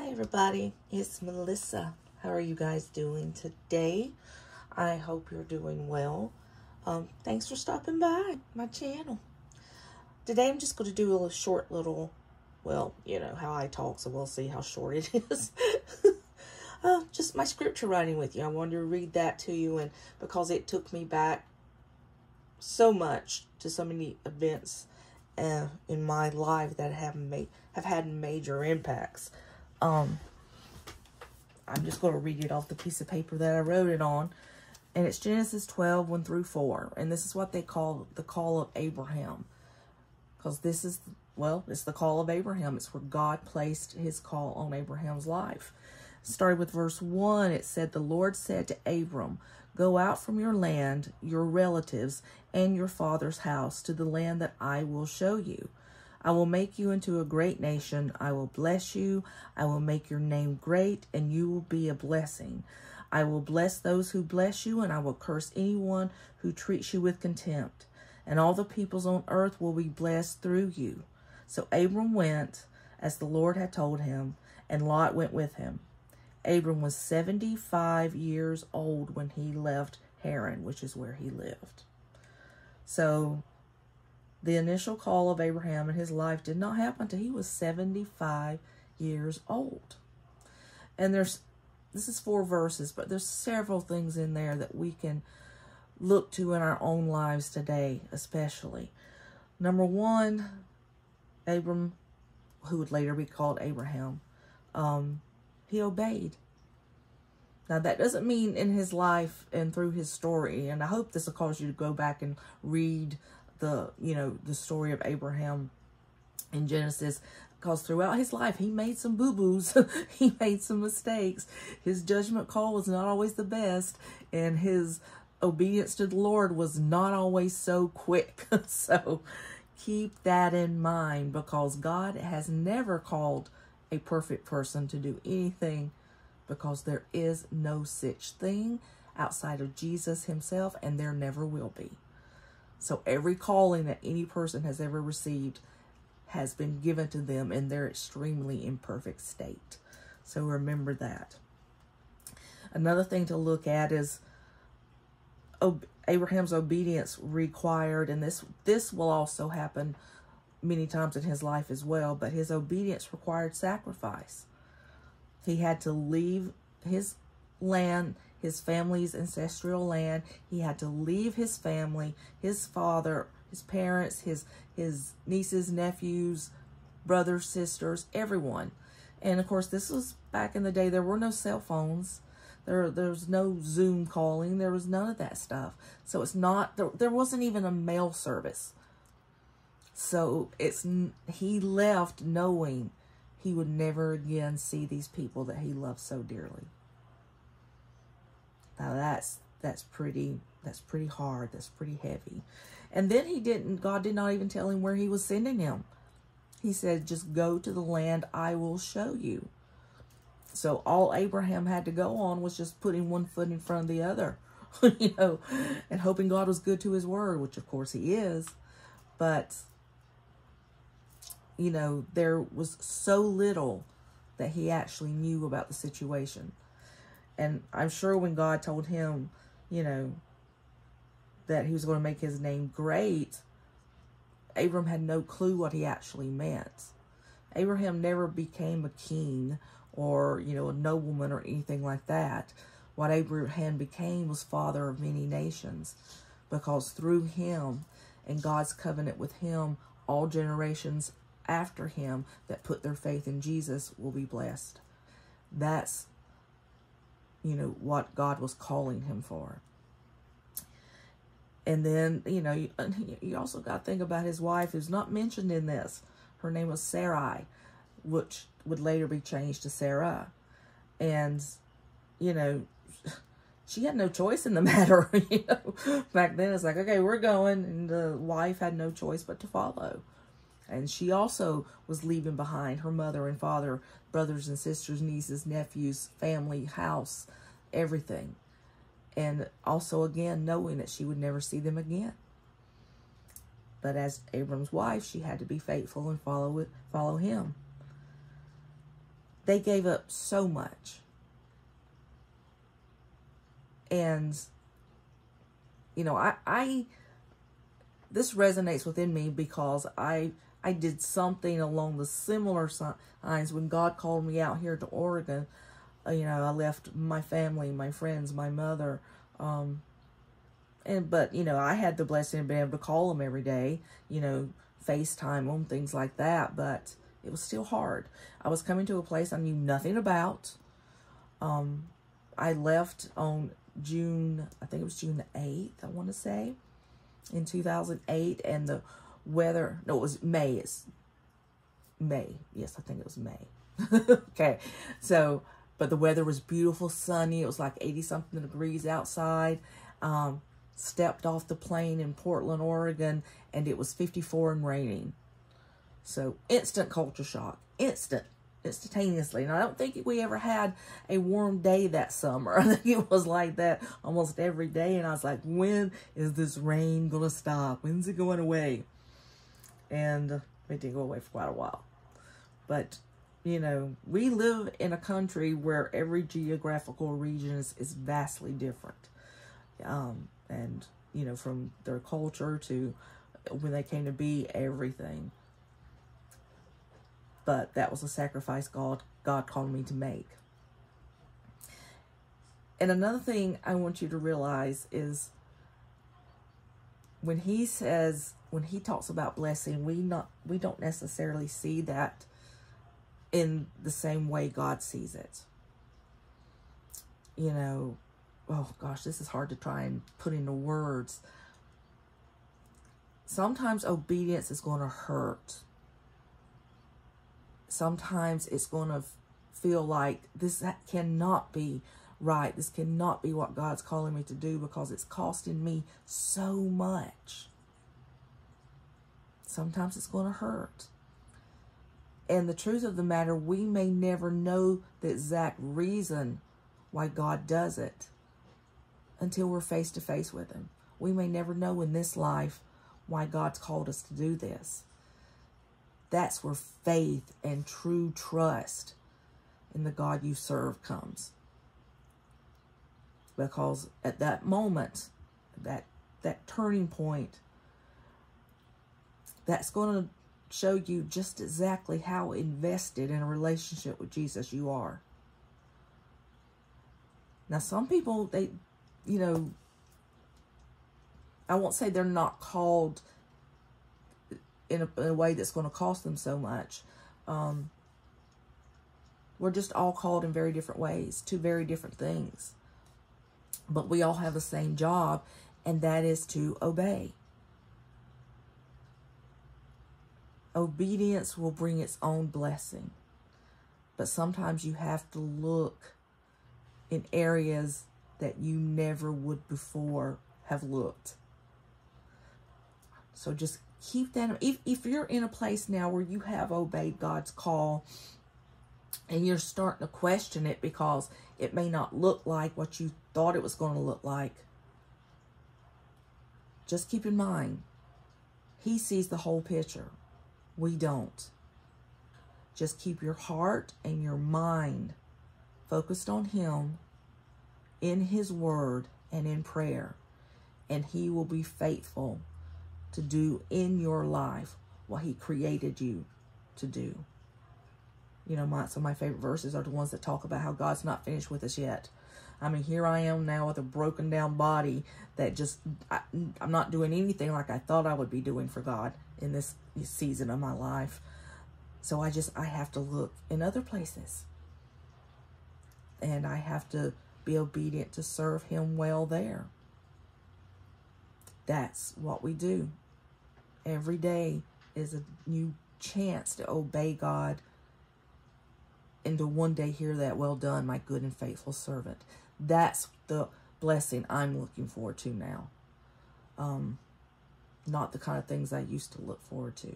Hi everybody, it's Melissa. How are you guys doing today? I hope you're doing well. Thanks for stopping by my channel. Today I'm just going to do a short little, well, you know how I talk, so we'll see how short it is. Just my scripture writing with you. I wanted to read that to you, and because it took me back so much to so many events in my life that have had major impacts. I'm just going to read it off the piece of paper that I wrote it on. And it's Genesis 12, 1 through 4. And this is what they call the call of Abraham. Because this is, well, it's the call of Abraham. It's where God placed his call on Abraham's life. Started with verse 1, it said, "The Lord said to Abram, go out from your land, your relatives, and your father's house to the land that I will show you. I will make you into a great nation. I will bless you. I will make your name great, and you will be a blessing. I will bless those who bless you, and I will curse anyone who treats you with contempt. And all the peoples on earth will be blessed through you." So Abram went, as the Lord had told him, and Lot went with him. Abram was 75 years old when he left Haran, which is where he lived. So the initial call of Abraham in his life did not happen until he was 75 years old. And this is 4 verses, but there's several things in there that we can look to in our own lives today, especially. Number 1, Abram, who would later be called Abraham, he obeyed. Now, that doesn't mean in his life and through his story, and I hope this will cause you to go back and read the story of Abraham in Genesis, because throughout his life, he made some boo-boos. He made some mistakes. His judgment call was not always the best, and his obedience to the Lord was not always so quick. So keep that in mind, because God has never called a perfect person to do anything, because there is no such thing outside of Jesus himself, and there never will be. So every calling that any person has ever received has been given to them in their extremely imperfect state. So remember that. Another thing to look at is Abraham's obedience required, and this will also happen many times in his life as well, but his obedience required sacrifice. He had to leave his land, his family's ancestral land. He had to leave his family, his father, his parents, his nieces, nephews, brothers, sisters, everyone. And of course, this was back in the day. There were no cell phones. There's no Zoom calling. There was none of that stuff. So it's not, there wasn't even a mail service. So he left knowing he would never again see these people that he loved so dearly. Now that's pretty hard. That's pretty heavy. And then God did not even tell him where he was sending him. He said, just go to the land I will show you. So all Abraham had to go on was just putting one foot in front of the other, and hoping God was good to his word, which of course he is. But there was so little that he actually knew about the situation. And I'm sure when God told him, that he was going to make his name great, Abram had no clue what he actually meant. Abraham never became a king or, a nobleman or anything like that. What Abraham became was father of many nations, because through him and God's covenant with him, all generations after him that put their faith in Jesus will be blessed. That's, what God was calling him for. And then, you also got to think about his wife, who's not mentioned in this. Her name was Sarai, which would later be changed to Sarah. And, she had no choice in the matter. Back then it's like, okay, we're going. And the wife had no choice but to follow. And she also was leaving behind her mother and father, brothers and sisters, nieces, nephews, family, house, everything. And also, again, knowing that she would never see them again. But as Abram's wife, she had to be faithful and follow him. they gave up so much. And, you know, this resonates within me because I did something along the similar lines when God called me out here to Oregon. You know, I left my family, my friends, my mother, but, you know, I had the blessing of being able to call them every day, you know, FaceTime them, things like that, but it was still hard. I was coming to a place I knew nothing about. I left on June, I think it was June the 8th, I want to say, in 2008, and the weather, no, it was May. It's May. Yes, I think it was May. Okay, so, but the weather was beautiful, sunny. It was like 80-something degrees outside. Stepped off the plane in Portland, Oregon, and it was 54 and raining. So, instant culture shock. Instantaneously. And I don't think we ever had a warm day that summer. I think it was like that almost every day. And I was like, when is this rain going to stop? When's it going away? And it did go away for quite a while. But, you know, we live in a country where every geographical region is vastly different. And, you know, from their culture to when they came to be, everything. But that was a sacrifice God called me to make. And another thing I want you to realize is when he talks about blessing, we don't necessarily see that in the same way God sees it. You know, oh gosh, this is hard to try and put into words. Sometimes obedience is going to hurt. Sometimes it's going to feel like that cannot be right. This cannot be what God's calling me to do because it's costing me so much. Sometimes it's going to hurt. And the truth of the matter, we may never know the exact reason why God does it until we're face to face with him. We may never know in this life why God's called us to do this. That's where faith and true trust in the God you serve comes. Because at that moment, that turning point, that's going to show you just exactly how invested in a relationship with Jesus you are. Now, some people, they, you know, I won't say they're not called in a way that's going to cost them so much. We're just all called in very different ways to very different things. But we all have the same job, and that is to obey. Obedience will bring its own blessing. But sometimes you have to look in areas that you never would before have looked. So just keep that. If you're in a place now where you have obeyed God's call and you're starting to question it because it may not look like what you thought it was going to look like, just keep in mind, he sees the whole picture. We don't. Just keep your heart and your mind focused on him, in his word, and in prayer. And he will be faithful to do in your life what he created you to do. You know, some of my favorite verses are the ones that talk about how God's not finished with us yet. I mean, here I am now with a broken down body that just, I'm not doing anything like I thought I would be doing for God in this season of my life. So I have to look in other places. And I have to be obedient to serve him well there. That's what we do. Every day is a new chance to obey God and to one day hear that, well done, my good and faithful servant. That's the blessing I'm looking forward to now. Not the kind of things I used to look forward to.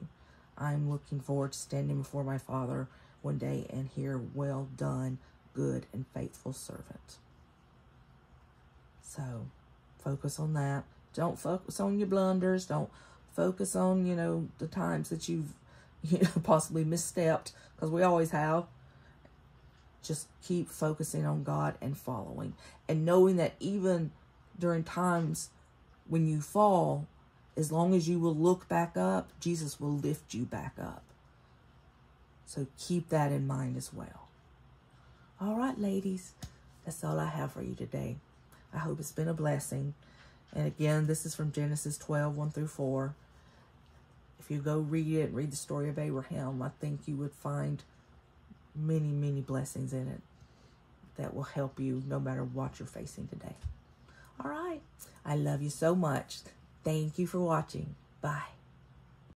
I'm looking forward to standing before my Father one day and hear, well done, good and faithful servant. So, focus on that. Don't focus on your blunders. Don't focus on, you know, the times that you've, possibly misstepped, because we always have. just keep focusing on God and following. And knowing that even during times when you fall, as long as you will look back up, Jesus will lift you back up. So keep that in mind as well. All right, ladies, that's all I have for you today. I hope it's been a blessing. And again, this is from Genesis 12, 1 through 4. If you go read it, read the story of Abraham, I think you would find many, many blessings in it that will help you no matter what you're facing today. All right. I love you so much. Thank you for watching. Bye.